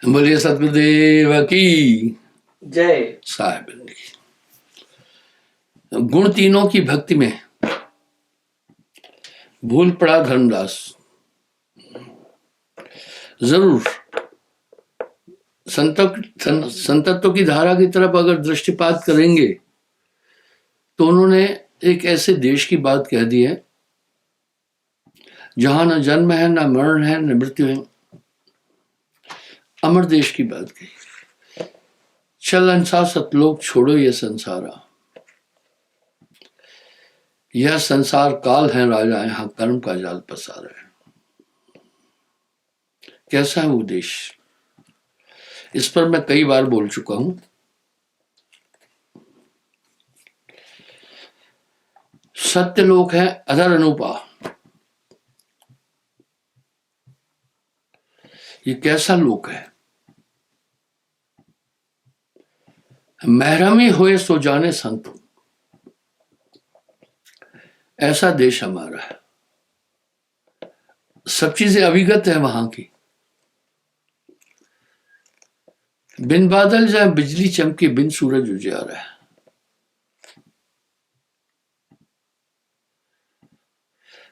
बोलिए सतगुरुदेव की जय। साहेब। गुण तीनों की भक्ति में भूल पड़ा धर्मदास। जरूर संतत्व की धारा की तरफ अगर दृष्टिपात करेंगे तो उन्होंने एक ऐसे देश की बात कह दी है जहां न जन्म है, न मरण है, न मृत्यु है। अमर देश की बात कही। चल अंसा सतलोक छोड़ो ये संसारा, यह संसार काल है राजा, यहां कर्म का जाल पसारा है। कैसा है वो देश? इस पर मैं कई बार बोल चुका हूं। सत्य लोक है अधर अनुपा। ये कैसा लोक है? महरमी हुए सो जाने संत, ऐसा देश हमारा है। सब चीजें अविगत है वहां की। बिन बादल जाए बिजली चमके, बिन सूरज उजियारा है।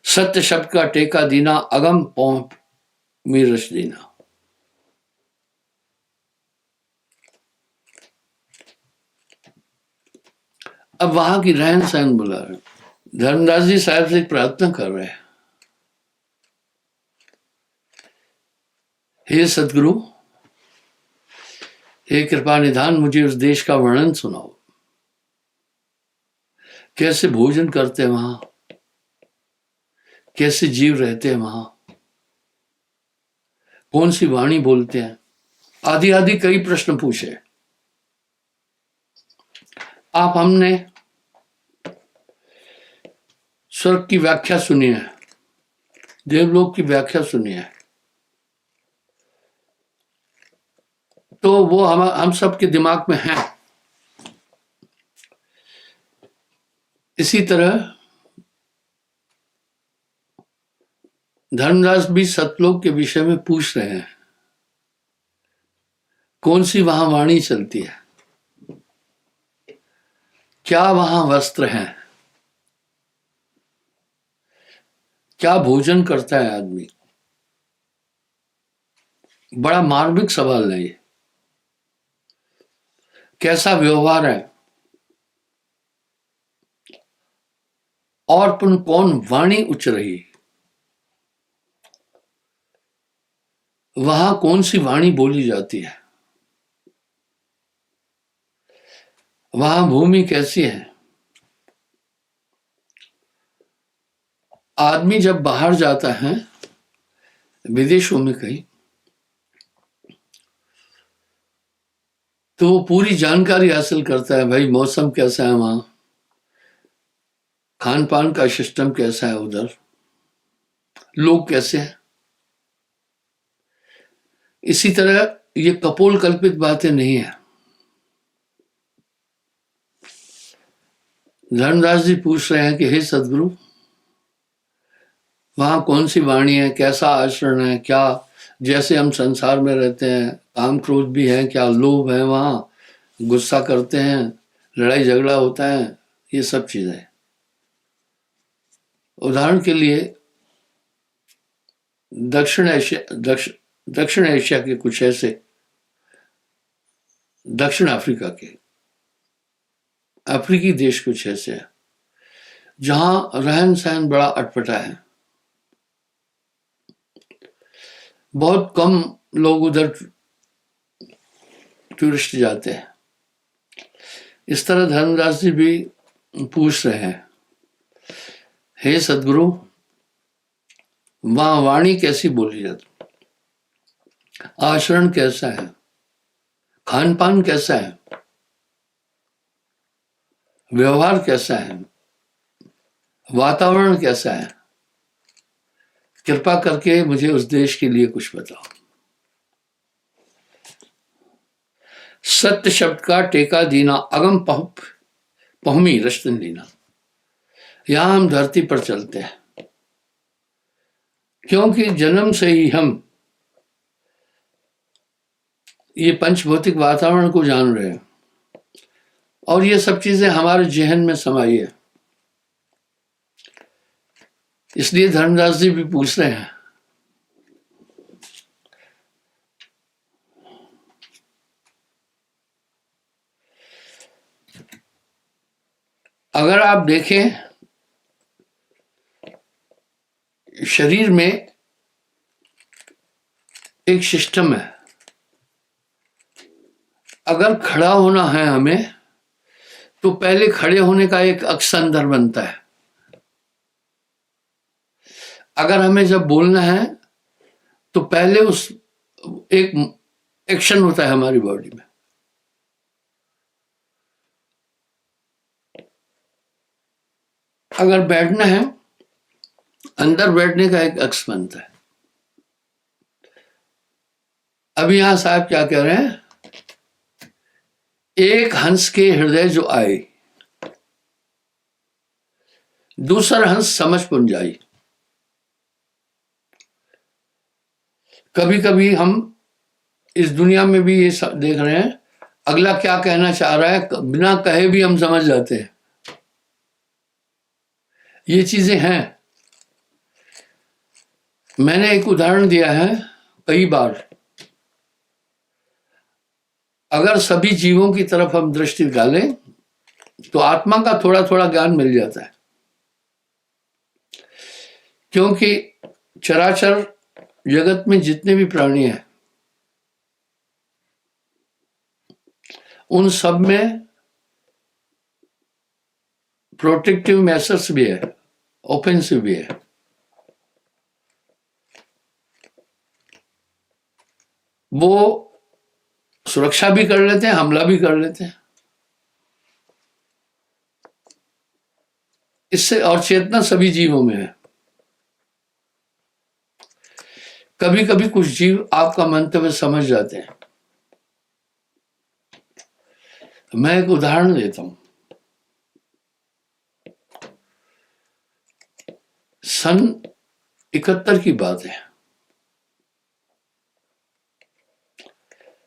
सत्य शब्द का टेका दीना, अगम पौं में रच देना। अब वहां की रहन सहन बुला रहे। धर्मदास जी साहब से प्रार्थना कर रहे हैं, हे सदगुरु, हे कृपा निधान, मुझे उस देश का वर्णन सुनाओ। कैसे भोजन करते हैं वहां, कैसे जीव रहते हैं वहां, कौन सी वाणी बोलते हैं, आदि आदि कई प्रश्न पूछे। आप हमने स्वर्ग की व्याख्या सुनी है, देवलोक की व्याख्या सुनी है, तो वो हम सबके दिमाग में है। इसी तरह धर्मदास भी सतलोक के विषय में पूछ रहे हैं, कौन सी वहां वाणी चलती है, क्या वहां वस्त्र हैं, क्या भोजन करता है आदमी। बड़ा मार्मिक सवाल है ये। कैसा व्यवहार है, और पुन कौन वाणी उच्च रही, वहां कौन सी वाणी बोली जाती है, वहां भूमि कैसी है। आदमी जब बाहर जाता है विदेशों में कहीं, तो वो पूरी जानकारी हासिल करता है। भाई मौसम कैसा है वहां, खान पान का सिस्टम कैसा है, उधर लोग कैसे हैं। इसी तरह ये कपोल कल्पित बातें नहीं है। धर्मदास जी पूछ रहे हैं कि हे सदगुरु, वहां कौन सी वाणी है, कैसा आचरण है, क्या जैसे हम संसार में रहते हैं काम क्रोध भी है, क्या लोभ है, वहां गुस्सा करते हैं, लड़ाई झगड़ा होता है, ये सब चीजें। उदाहरण के लिए दक्षिण एशिया के कुछ ऐसे, दक्षिण अफ्रीका के अफ्रीकी देश कुछ ऐसे है जहां रहन सहन बड़ा अटपटा है। बहुत कम लोग उधर टूरिस्ट जाते हैं। इस तरह धर्मदास जी भी पूछ रहे हैं, हे सदगुरु, वहां वाणी कैसी बोली जाती, आचरण कैसा है, खान पान कैसा है, व्यवहार कैसा है, वातावरण कैसा है। कृपा करके मुझे उस देश के लिए कुछ बताओ। सत्य शब्द का टेका दीना, अगम पहुमी रश्तन लेना। यहां हम धरती पर चलते हैं क्योंकि जन्म से ही हम ये पंचभौतिक वातावरण को जान रहे हैं, और ये सब चीजें हमारे जहन में समाई है। इसलिए धर्मदास जी भी पूछ रहे हैं, अगर आप देखें शरीर में एक सिस्टम है, अगर खड़ा होना है हमें तो पहले खड़े होने का एक अक्संदर बनता है। अगर हमें जब बोलना है तो पहले उस एक एक्शन होता है हमारी बॉडी में। अगर बैठना है, अंदर बैठने का एक अक्स बनता है। अभी यहां साहब क्या कह रहे हैं, एक हंस के हृदय जो आए, दूसरा हंस समझ पुंजाई। कभी कभी हम इस दुनिया में भी ये देख रहे हैं, अगला क्या कहना चाह रहा है बिना कहे भी हम समझ जाते हैं। ये चीजें हैं। मैंने एक उदाहरण दिया है कई बार, अगर सभी जीवों की तरफ हम दृष्टि डालें तो आत्मा का थोड़ा थोड़ा ज्ञान मिल जाता है, क्योंकि चराचर जगत में जितने भी प्राणी हैं उन सब में प्रोटेक्टिव मेजर्स भी है, ऑफेंसिव भी है। वो सुरक्षा भी कर लेते हैं, हमला भी कर लेते हैं। इससे और चेतना सभी जीवों में है। कभी कभी कुछ जीव आपका मंतव्य समझ जाते हैं। मैं एक उदाहरण देता हूं। सन 71 की बात है।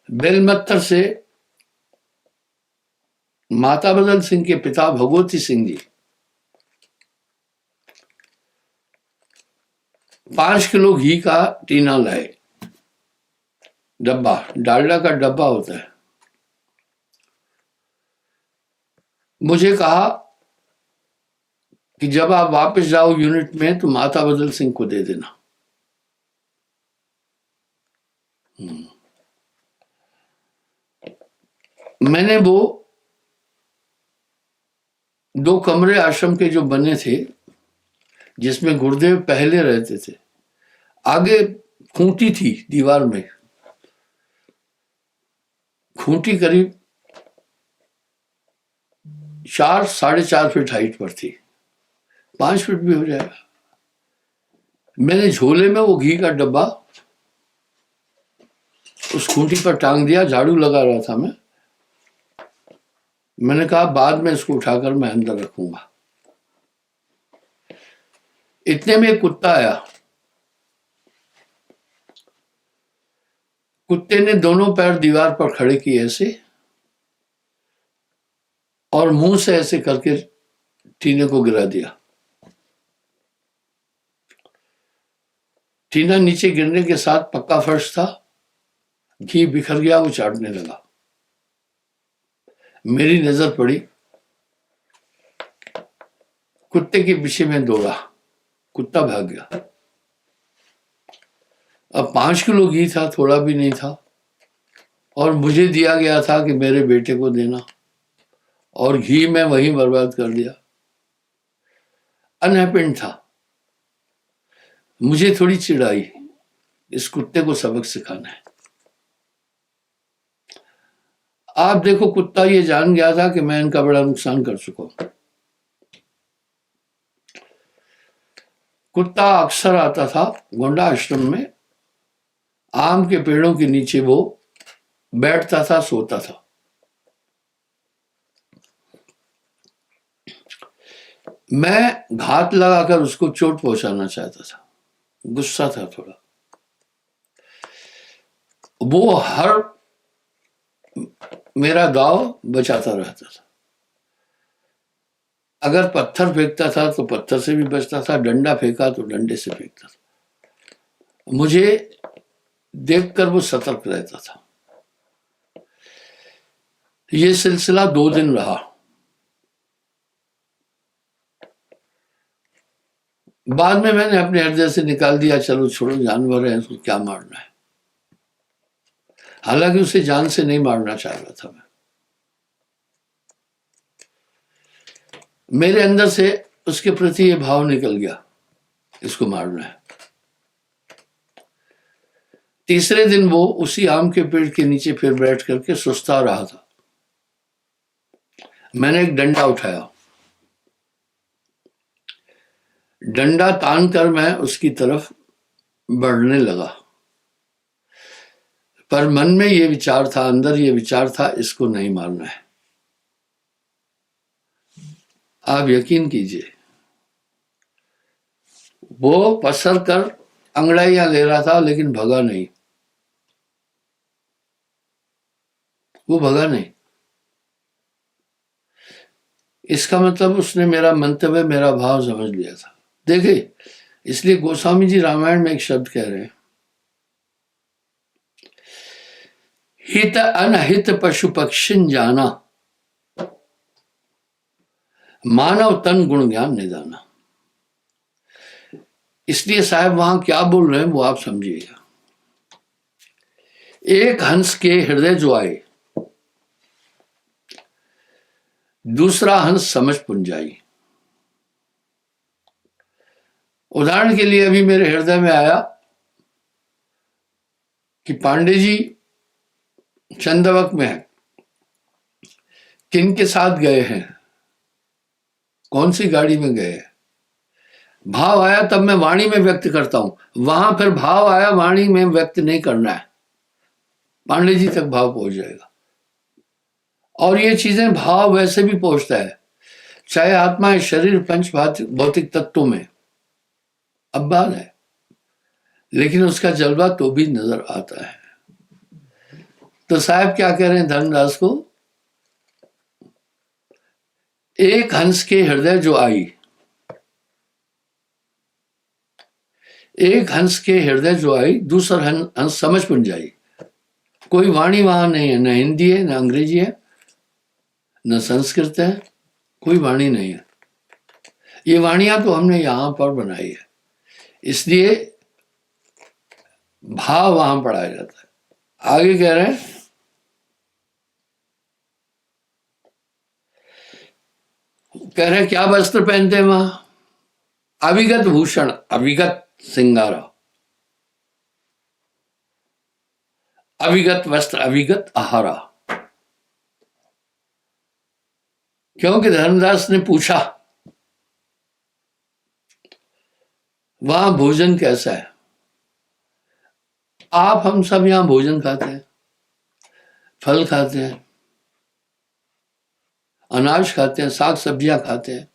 बेलमत्तर से माता बदल सिंह के पिता भगवती सिंह जी 5 किलो घी का टीना लाए, डब्बा, डालडा का डब्बा होता है। मुझे कहा कि जब आप वापस जाओ यूनिट में तो माता बदल सिंह को दे देना। मैंने वो 2 कमरे आश्रम के जो बने थे, जिसमें गुरुदेव पहले रहते थे, आगे खूंटी थी दीवार में। खूंटी करीब 4 साढ़े 4 फीट हाइट पर थी, 5 फीट भी हो जाएगा। मैंने झोले में वो घी का डब्बा उस खूंटी पर टांग दिया। झाड़ू लगा रहा था मैंने कहा बाद में इसको उठाकर मैं अंदर रखूंगा। इतने में एक कुत्ता आया। कुत्ते ने दोनों पैर दीवार पर खड़े किए ऐसे, और मुंह से ऐसे करके टीने को गिरा दिया। टीना नीचे गिरने के साथ पक्का फर्श था, घी बिखर गया, वो चाटने लगा। मेरी नजर पड़ी, कुत्ते के पीछे में दौड़ा, कुत्ता भाग गया। अब 5 किलो घी था, थोड़ा भी नहीं था, और मुझे दिया गया था कि मेरे बेटे को देना, और घी मैं वहीं बर्बाद कर दिया। अनहैपेंड था। मुझे थोड़ी चिढ़ आई, इस कुत्ते को सबक सिखाना है। आप देखो, कुत्ता ये जान गया था कि मैं इनका बड़ा नुकसान कर चुका हूं। कुत्ता अक्सर आता था गोंडा आश्रम में, आम के पेड़ों के नीचे वो बैठता था, सोता था। मैं घात लगाकर उसको चोट पहुंचाना चाहता था, गुस्सा था थोड़ा। वो हर मेरा दाव बचाता रहता था। अगर पत्थर फेंकता था तो पत्थर से भी बचता था, डंडा फेंका तो डंडे से फेंकता था। मुझे देखकर वो सतर्क रहता था। ये सिलसिला 2 दिन रहा। बाद में मैंने अपने हृदय से निकाल दिया, चलो छोड़ो, जानवर है, उसको क्या मारना है। हालांकि उसे जान से नहीं मारना चाह रहा था मैं। मेरे अंदर से उसके प्रति ये भाव निकल गया, इसको मारना है। तीसरे दिन वो उसी आम के पेड़ के नीचे फिर बैठ करके सुस्ता रहा था। मैंने एक डंडा उठाया, डंडा तान कर मैं उसकी तरफ बढ़ने लगा। पर मन में ये विचार था, अंदर ये विचार था, इसको नहीं मारना है। आप यकीन कीजिए, वो पसर कर अंगड़ाइयां ले रहा था, लेकिन भगा नहीं। वो भगा नहीं। इसका मतलब उसने मेरा मंतव्य, मेरा भाव समझ लिया था। देखिए, इसलिए गोस्वामी जी रामायण में एक शब्द कह रहे हैं, हित अनहित पशु पक्षिन जाना, मानव तन गुण ज्ञान निदाना। इसलिए साहब वहां क्या बोल रहे हैं वो आप समझिएगा। एक हंस के हृदय जो आए, दूसरा हंस समझ पुंजाई। उदाहरण के लिए अभी मेरे हृदय में आया कि पांडे जी चंदवक में है, किन के साथ गए हैं, कौन सी गाड़ी में गए हैं। भाव आया तब मैं वाणी में व्यक्त करता हूं, वहां फिर भाव आया, वाणी में व्यक्त नहीं करना है, पांडे जी तक भाव पहुंच जाएगा। और ये चीजें भाव वैसे भी पहुंचता है, चाहे आत्मा है, शरीर पंच भौतिक तत्वों में अब बात है, लेकिन उसका जलवा तो भी नजर आता है। तो साहब क्या कह रहे हैं धर्मदास को, एक हंस के हृदय जो आई, एक हंस के हृदय जो आई, दूसरा हंस समझ पुंजाई। कोई वाणी वहां नहीं है, न हिंदी है, न अंग्रेजी है, न संस्कृत है, कोई वाणी नहीं है। ये वाणियां तो हमने यहां पर बनाई है, इसलिए भाव वहां पढ़ाया जाता है। आगे कह रहे हैं, क्या वस्त्र पहनते हैं वहां, अविगत भूषण, अविगत सिंगारा, अविगत वस्त्र, अविगत आहारा। क्योंकि धर्मदास ने पूछा वहां भोजन कैसा है। आप हम सब यहां भोजन खाते हैं, फल खाते हैं, अनाज खाते हैं, साग सब्जियां खाते हैं।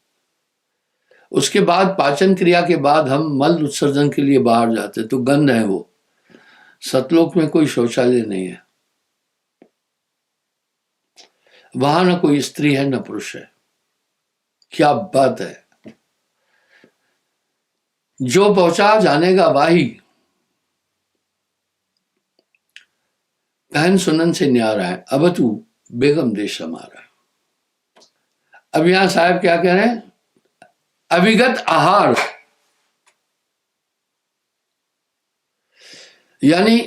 उसके बाद पाचन क्रिया के बाद हम मल उत्सर्जन के लिए बाहर जाते हैं, तो गंध है वो। सतलोक में कोई शौचालय नहीं है, वहां ना कोई स्त्री है, ना पुरुष है। क्या बात है, जो पहुंचा जानेगा वाही, कहन सुनन से न्यारा है, अब तू बेगम देश हमारा। अब यहां साहब क्या कह रहे हैं, अविगत आहार, यानी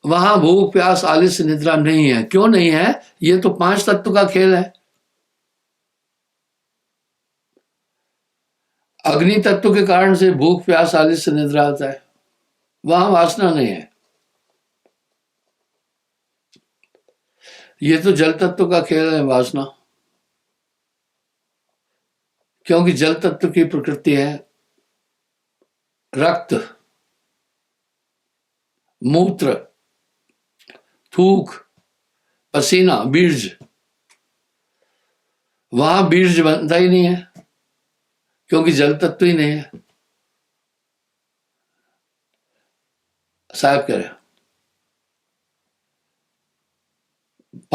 वहां भूख प्यास आलस्य निद्रा नहीं है। क्यों नहीं है, ये तो 5 तत्व का खेल है। अग्नि तत्व के कारण से भूख प्यास आलस्य निद्रा आता है, वहां वासना नहीं है। ये तो जल तत्व का खेल है, वासना। क्योंकि जल तत्व की प्रकृति है रक्त, मूत्र, थूक, पसीना, बीर्ज। वहां बीर्ज बनता ही नहीं है, क्योंकि जल तत्व ही नहीं है। साहब कह रहे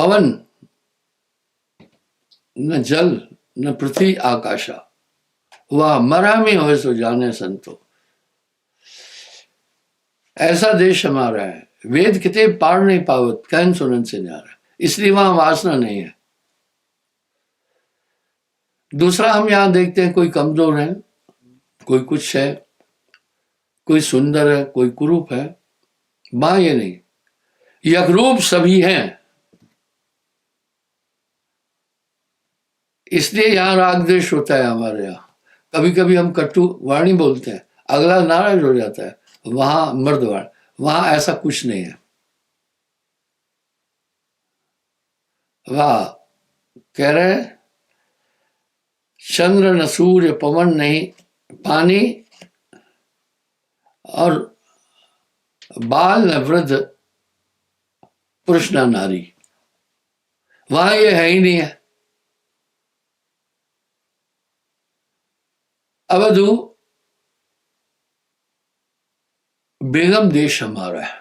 पवन न जल न पृथ्वी आकाशा, वह मरा में हो सो जाने संतो। ऐसा देश हमारा है, वेद किताब पार नहीं पावत कहन सुनन से न्यारा, इसलिए वहां वासना नहीं है। दूसरा हम यहां देखते हैं, कोई कमजोर है, कोई कुछ है, कोई सुंदर है, कोई कुरूप है। वहां ये नहीं, यकरूप सभी हैं। इसलिए यहां राग द्वेष होता है हमारे यहाँ। कभी कभी हम कटु वाणी बोलते हैं, अगला नाराज हो जाता है, वहां मर्द वाणी, वहां ऐसा कुछ नहीं है। वाह, कह रहे हैं चंद्र न सूर्य पवन नहीं पानी, और बाल न वृद्ध पुरुष न नारी, वहां ये है ही नहीं है। अवधु बेगम देश हमारा है।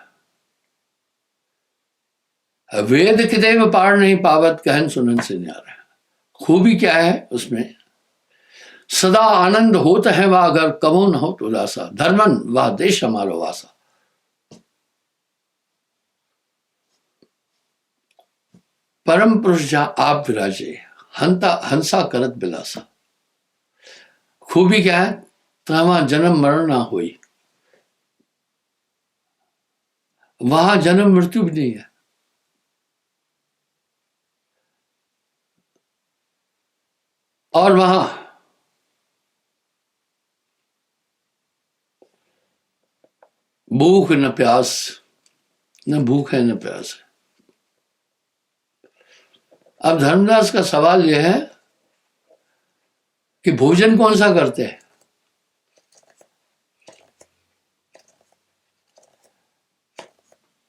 वेद किताब पार नहीं पावत कहन सुनन से न्यारा। खूबी क्या है उसमें, सदा आनंद होता है वह अगर कबो न हो तो उदासा, धर्मन वह देश हमारा वासा। परम पुरुष जहां आप विराजे, हंता हंसा करत बिलासा। खूबी क्या है, वहां जन्म मरण ना हुई, वहां जन्म मृत्यु भी नहीं है। और वहां भूख न प्यास, न भूख है न प्यास है। अब धर्मदास का सवाल यह है कि भोजन कौन सा करते हैं।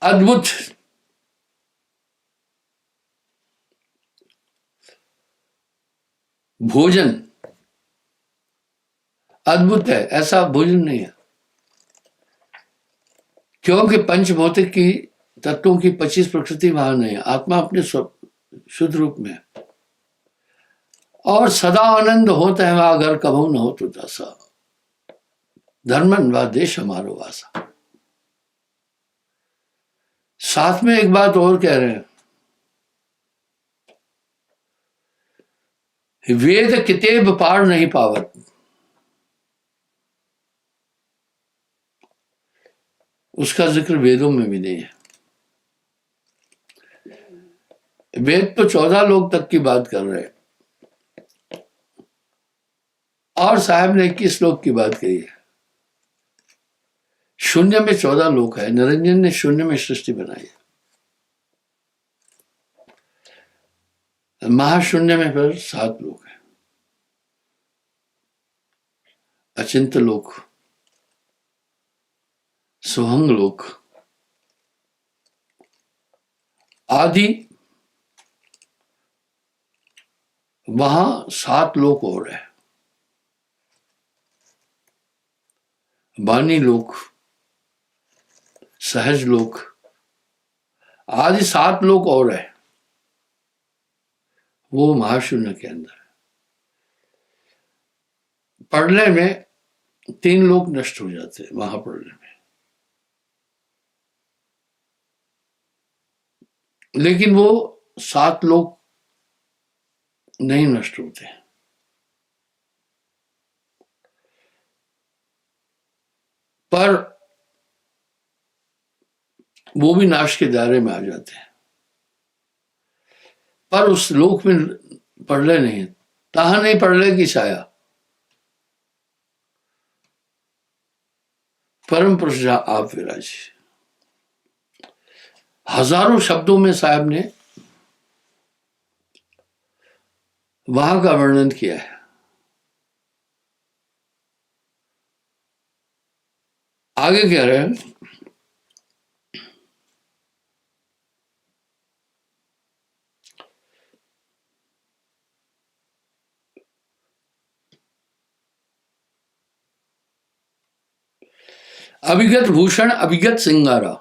अद्भुत भोजन, अद्भुत है, ऐसा भोजन नहीं है। क्योंकि पंचभौतिक की तत्वों की 25 प्रकृति वहां नहीं है, आत्मा अपने शुद्ध रूप में है। और सदा आनंद होता है वहां अगर कभू न हो तो दशा, धर्मन व देश हमारो वासा। साथ में एक बात और कह रहे हैं, वेद किताब पार नहीं पावत। उसका जिक्र वेदों में भी नहीं है। वेद तो 14 लोग तक की बात कर रहे हैं, और साहब ने 21 लोग की बात कही है। शून्य में 14 लोग है, निरंजन ने शून्य में सृष्टि बनाई है। महाशून्य में फिर 7 लोग हैं, अचिंत लोक, सुहंग लोक, आदि, वहां 7 लोक और है, वाणी लोक, सहज लोक, आदि 7 लोक और है, वो महाशून्य के अंदर है। पढ़ने में 3 लोग नष्ट हो जाते हैं वहां पढ़ने में, लेकिन वो 7 लोग नहीं नष्ट होते। पर वो भी नाश के दायरे में आ जाते हैं। पर उस लोक में पढ़ले नहीं, तहा नहीं पढ़ले की छाया, परम पुरुष जहां आप विराजे। हजारों शब्दों में साहब ने वहां का वर्णन किया है। आगे कह रहे हैं, अभिगत भूषण अभिगत सिंगारा।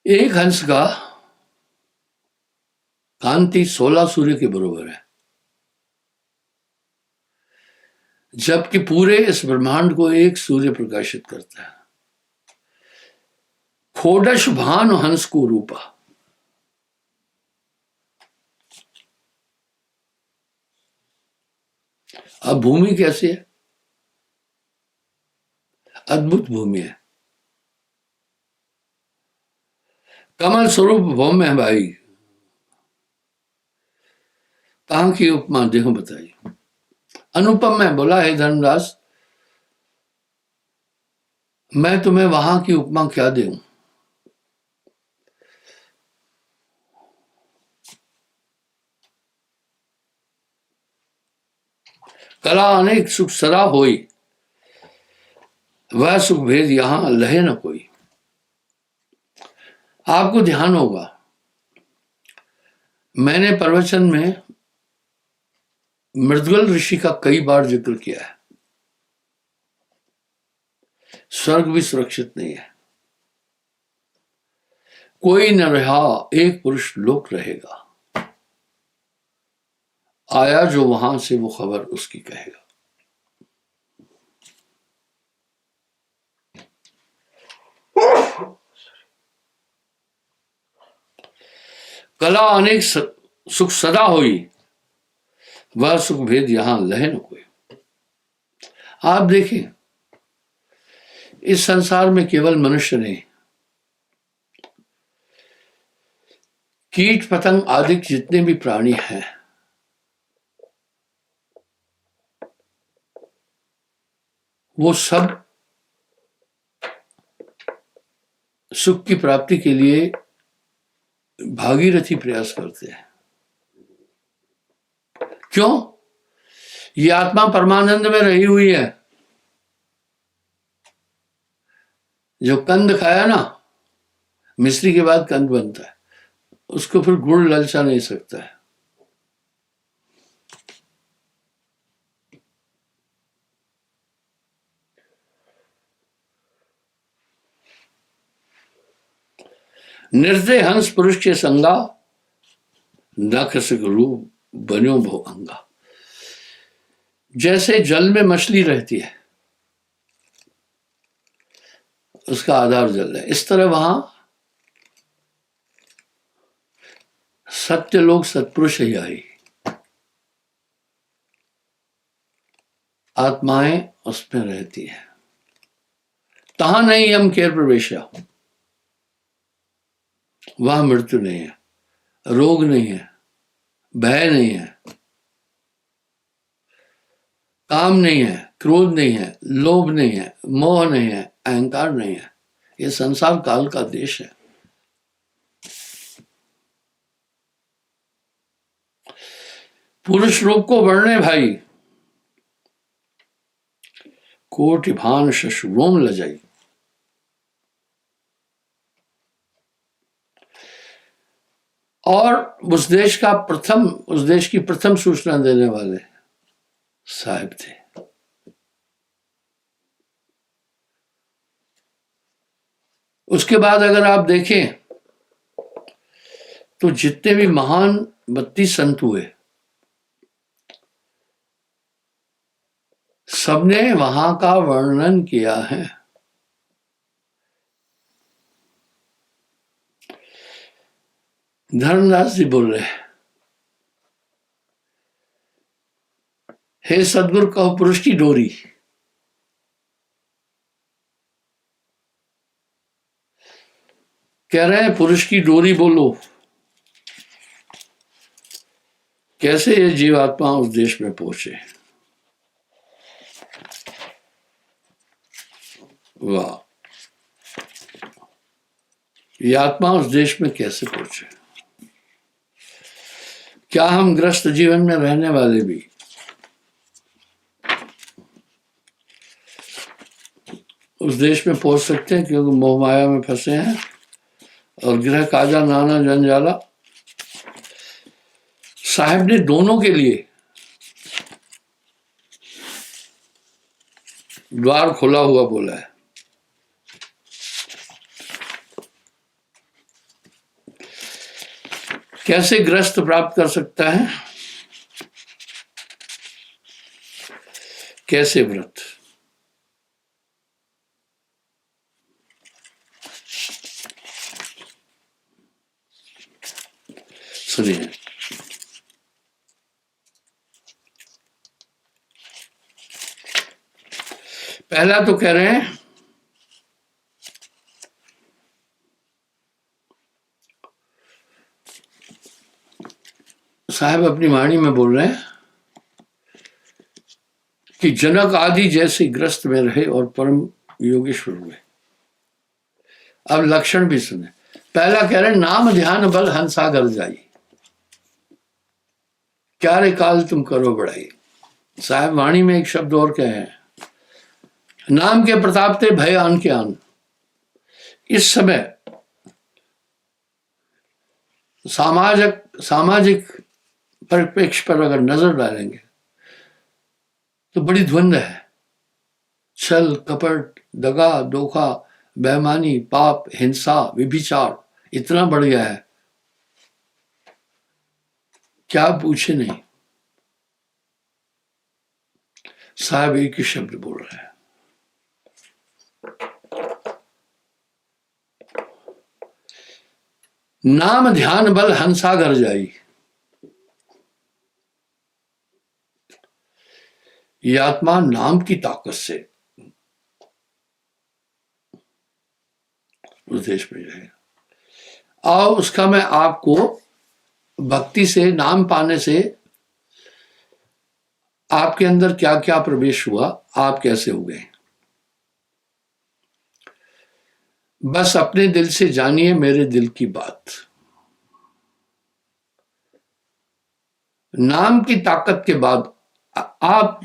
एक हंस का कांति 16 सूर्य के बराबर है, जबकि पूरे इस ब्रह्मांड को एक सूर्य प्रकाशित करता है। खोडश भानु हंस को रूपा। अब भूमि कैसी है? अद्भुत भूमि है, कमल स्वरूप भौम है भाई। कहां की उपमा देखो बताइए। अनुपम में बोला है धर्मदास, मैं तुम्हें वहां की उपमा क्या दूं। कला अनेक सुख सरा होई, वह सुख भेद यहां लहे न कोई। आपको ध्यान होगा, मैंने प्रवचन में मृदगल ऋषि का कई बार जिक्र किया है। स्वर्ग भी सुरक्षित नहीं है, कोई न रहा, एक पुरुष लोक रहेगा। आया जो वहां से वो खबर उसकी कहेगा। कला अनेक सुख सदा होई, वह सुख भेद यहां लहे न कोई। आप देखें, इस संसार में केवल मनुष्य नहीं, कीट पतंग आदि जितने भी प्राणी हैं, वो सब सुख की प्राप्ति के लिए भागीरथी प्रयास करते हैं। क्यों? ये आत्मा परमानंद में रही हुई है। जो कंद खाया ना, मिश्री के बाद कंद बनता है, उसको फिर गुड़ ललचा नहीं सकता है। निर्दय हंस पुरुष के संगा, नख सिक रूप बन्यो भो अंगा। जैसे जल में मछली रहती है, उसका आधार जल है, इस तरह वहां सत्य लोग सत्पुरुष ही आई, आत्माएं उसमें रहती है। तहां नहीं हम केर प्रवेशा, वहां मृत्यु नहीं है, रोग नहीं है, भय नहीं है, काम नहीं है, क्रोध नहीं है, लोभ नहीं है, मोह नहीं है, अहंकार नहीं है। ये संसार काल का देश है। पुरुष रूप को वर्णे भाई, कोटि भान शश रोम लजाई। और उस देश की प्रथम सूचना देने वाले साहिब थे। उसके बाद अगर आप देखें तो जितने भी महान 32 संत हुए, सबने वहां का वर्णन किया है। धर्मदास जी बोल रहे, हे सदगुरु कहो पुरुष की डोरी। कह रहे हैं पुरुष की डोरी बोलो, कैसे ये जीवात्मा उस देश में पहुंचे। वाह, ये आत्मा उस देश में कैसे पहुंचे। क्या हम ग्रस्त जीवन में रहने वाले भी उस देश में पहुंच सकते हैं? क्योंकि मोह माया में फंसे हैं और गृह काजा नाना जंजाला। साहब ने दोनों के लिए द्वार खुला हुआ बोला है। कैसे ग्रस्त प्राप्त कर सकता है? कैसे व्रत? सुनिए, पहला तो कह रहे हैं साहब अपनी वाणी में बोल रहे हैं कि जनक आदि जैसे ग्रस्त में रहे और परम योगेश्वर हुए। अब लक्षण भी सुने। पहला कह रहे हैं नाम ध्यान बल हंसागर जाई, क्या रे काल तुम करो बड़ाई। साहब वाणी में एक शब्द और कहे हैं, नाम के प्रताप ते भय आन के आन। इस समय सामाजिक परिप्रेक्ष्य पर अगर नजर डालेंगे तो बड़ी द्वंद्व है। छल कपट दगा धोखा बेईमानी पाप हिंसा व्यभिचार इतना बढ़ गया है, क्या पूछे नहीं। साहब एक ही शब्द बोल रहे हैं, नाम ध्यान बल हंसागर जाई। ये आत्मा नाम की ताकत से उस देश में जाएगा। और उसका मैं आपको भक्ति से नाम पाने से आपके अंदर क्या क्या प्रवेश हुआ, आप कैसे हो गए, बस अपने दिल से जानिए मेरे दिल की बात। नाम की ताकत के बाद आप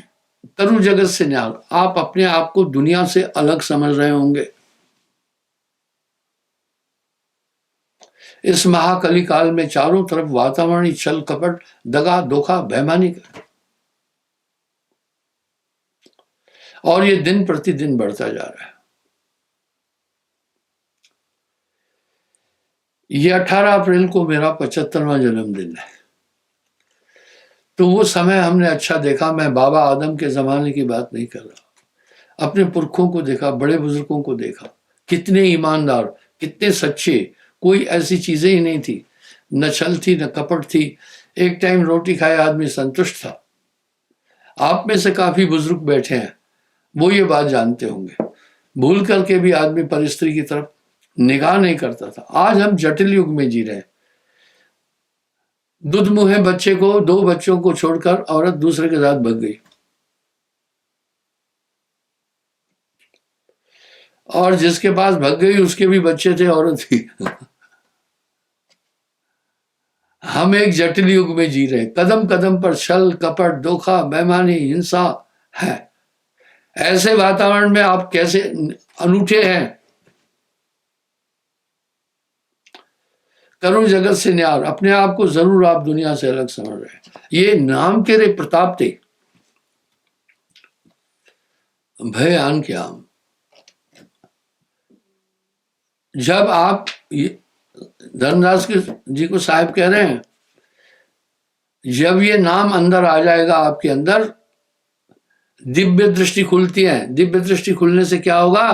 तरु जगत से न्यार, आप अपने आप को दुनिया से अलग समझ रहे होंगे। इस महाकली काल में चारों तरफ वातावरण छल कपट दगा धोखा बेईमानी का, और ये दिन प्रतिदिन बढ़ता जा रहा है। ये 18 अप्रैल को मेरा 75वां जन्मदिन है। तो वो समय हमने अच्छा देखा। मैं बाबा आदम के जमाने की बात नहीं कर रहा, अपने पुरखों को देखा, बड़े बुजुर्गों को देखा, कितने ईमानदार, कितने सच्चे, कोई ऐसी चीजें ही नहीं थी, न छल थी न कपट थी। एक टाइम रोटी खाए आदमी संतुष्ट था। आप में से काफी बुजुर्ग बैठे हैं, वो ये बात जानते होंगे। भूल करके भी आदमी परिस्त्री की तरफ निगाह नहीं करता था। आज हम जटिल युग में जी रहे हैं। दूध मुहे बच्चे को, 2 बच्चों को छोड़कर औरत दूसरे के साथ भग गई, और जिसके पास भग गई उसके भी बच्चे थे, औरत थी। हम एक जटिल युग में जी रहे हैं। कदम कदम पर छल कपट धोखा बेईमानी हिंसा है। ऐसे वातावरण में आप कैसे अनूठे हैं। करुण जगत से न्यार, अपने आप को जरूर आप दुनिया से अलग समझ रहे हैं। ये नाम के रे प्रताप थे भय आन के आम। जब आप धर्मदास जी को साहब कह रहे हैं, जब ये नाम अंदर आ जाएगा आपके अंदर, दिव्य दृष्टि खुलती है। दिव्य दृष्टि खुलने से क्या होगा?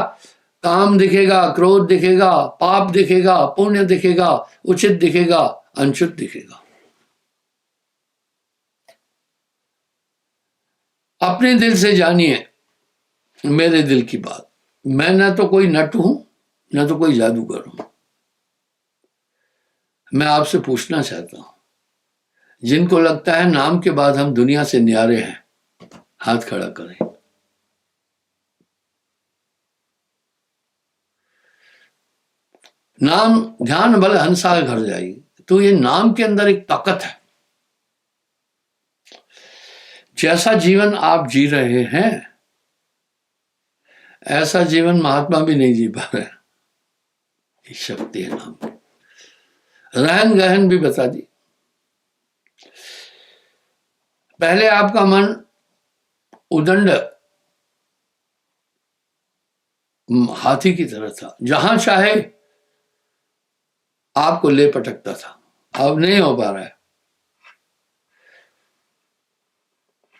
काम दिखेगा, क्रोध दिखेगा, पाप दिखेगा, पुण्य दिखेगा, उचित दिखेगा, अनुचित दिखेगा। अपने दिल से जानिए मेरे दिल की बात। मैं ना तो कोई नट हूं ना तो कोई जादूगर हूं। मैं आपसे पूछना चाहता हूं, जिनको लगता है नाम के बाद हम दुनिया से न्यारे हैं, हाथ खड़ा करें। नाम ध्यान बल हंसा घर जाई। तो ये नाम के अंदर एक ताकत है। जैसा जीवन आप जी रहे हैं ऐसा जीवन महात्मा भी नहीं जी पा रहे। ये शक्ति है नाम की। रहन गहन भी बता दी। पहले आपका मन उदंड हाथी की तरह था, जहां चाहे आपको ले पटकता था। अब नहीं हो पा रहा है,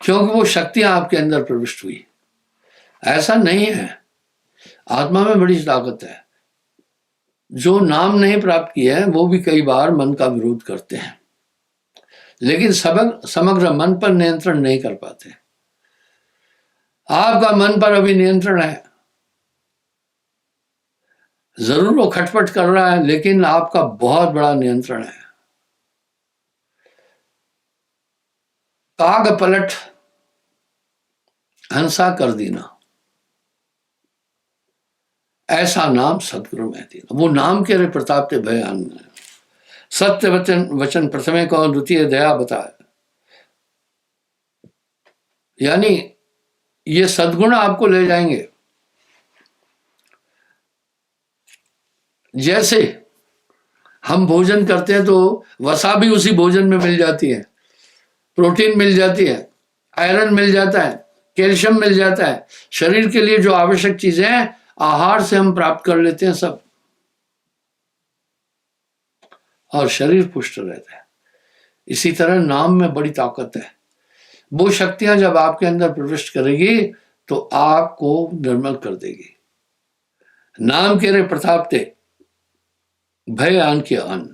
क्योंकि वो शक्तियां आपके अंदर प्रविष्ट हुई। ऐसा नहीं है, आत्मा में बड़ी ताकत है। जो नाम नहीं प्राप्त किया है वो भी कई बार मन का विरोध करते हैं, लेकिन समग्र मन पर नियंत्रण नहीं कर पाते। आपका मन पर अभी नियंत्रण है, जरूर वो खटपट कर रहा है, लेकिन आपका बहुत बड़ा नियंत्रण है। काग पलट हंसा कर देना, ऐसा नाम सदगुरु में देना। वो नाम के रे प्रताप ते भयान, सत्य वचन वचन प्रथमे को द्वितीय दया बताए। यानी ये सद्गुण आपको ले जाएंगे। जैसे हम भोजन करते हैं तो वसा भी उसी भोजन में मिल जाती है, प्रोटीन मिल जाती है, आयरन मिल जाता है, कैल्शियम मिल जाता है। शरीर के लिए जो आवश्यक चीजें हैं आहार से हम प्राप्त कर लेते हैं सब, और शरीर पुष्ट रहता है। इसी तरह नाम में बड़ी ताकत है। वो शक्तियां जब आपके अंदर प्रविष्ट करेगी तो आपको निर्मल कर देगी। नाम के रे प्रताप ते भय आन के अन,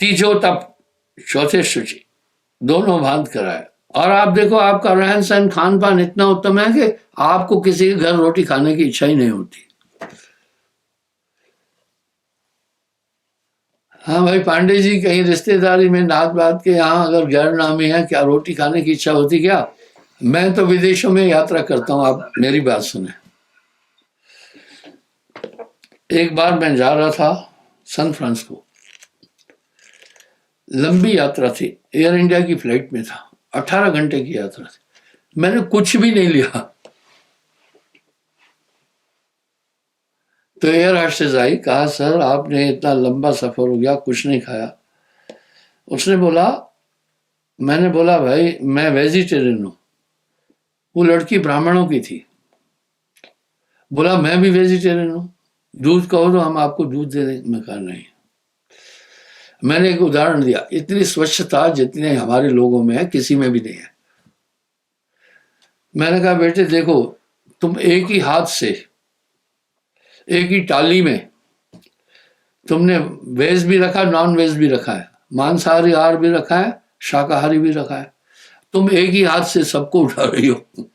तीजो तप चौथे शुचि, दोनों बांध कराए। और आप देखो आपका रहन सहन खान पान इतना उत्तम है कि आपको किसी के घर रोटी खाने की इच्छा ही नहीं होती। हाँ भाई पांडे जी, कहीं रिश्तेदारी में नात बात के यहाँ अगर गैर नामी है, क्या रोटी खाने की इच्छा होती क्या? मैं तो विदेशों में यात्रा करता हूँ, आप मेरी बात सुने। एक बार मैं जा रहा था सैन फ्रांसिस्को, लंबी यात्रा थी, एयर इंडिया की फ्लाइट में था, 18 घंटे की यात्रा थी। मैंने कुछ भी नहीं लिया, तो एयर होस्टेस आई, कहा सर आपने इतना लंबा सफर हो गया कुछ नहीं खाया। उसने बोला, मैंने बोला भाई मैं वेजिटेरियन हूं। वो लड़की ब्राह्मणों की थी। बोला मैं भी वेजिटेरियन हूं, दूध कहो तो हम आपको दूध दे दें। मैं कहा नहीं। मैंने एक उदाहरण दिया, इतनी स्वच्छता जितने हमारे लोगों में है किसी में भी नहीं है। मैंने कहा बेटे देखो, तुम एक ही हाथ से एक ही टाली में तुमने वेज भी रखा, नॉन वेज भी रखा है, मांसाहारी आहार भी रखा है, शाकाहारी भी रखा है। तुम एक ही हाथ से सबको उठा रही हो।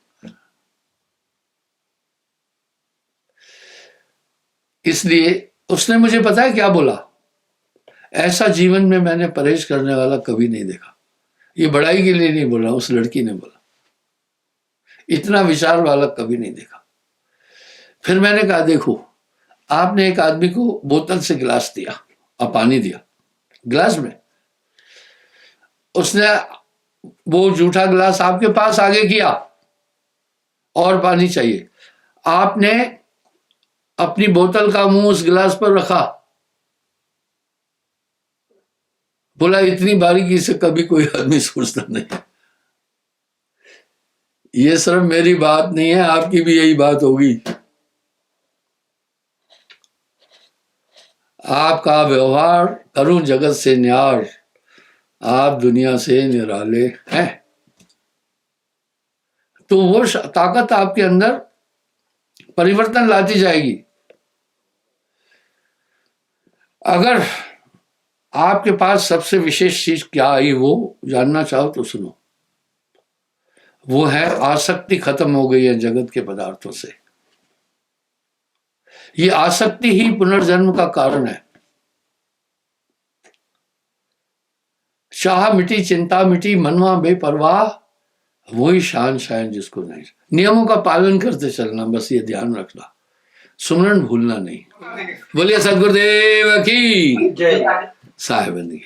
इसलिए उसने मुझे पता है क्या बोला, ऐसा जीवन में मैंने परहेज करने वाला कभी नहीं देखा। ये बड़ाई के लिए नहीं बोल रहा, उस लड़की ने बोला, इतना विचार वाला कभी नहीं देखा। फिर मैंने कहा देखो, आपने एक आदमी को बोतल से गिलास दिया और पानी दिया गिलास में, उसने वो जूठा गिलास आपके पास आगे किया और पानी चाहिए। आपने अपनी बोतल का मुंह उस गिलास पर रखा, बोला इतनी बारीकी से कभी कोई आदमी सोचता नहीं। ये सिर्फ मेरी बात नहीं है, आपकी भी यही बात होगी। आपका व्यवहार करूं जगत से न्यार, आप दुनिया से निराले हैं। तो वो ताकत आपके अंदर परिवर्तन लाती जाएगी। अगर आपके पास सबसे विशेष चीज क्या आई वो जानना चाहो तो सुनो, वो है आसक्ति खत्म हो गई है जगत के पदार्थों से। ये आसक्ति ही पुनर्जन्म का कारण है। चाह मिटी, चिंता मिटी, मनवा बेपरवाह, वही शान शायन जिसको नहीं। नियमों का पालन करते चलना, बस ये ध्यान रखना, सुमरन भूलना नहीं। बोलिए सदगुरुदेव की जय, साहेब बंदी।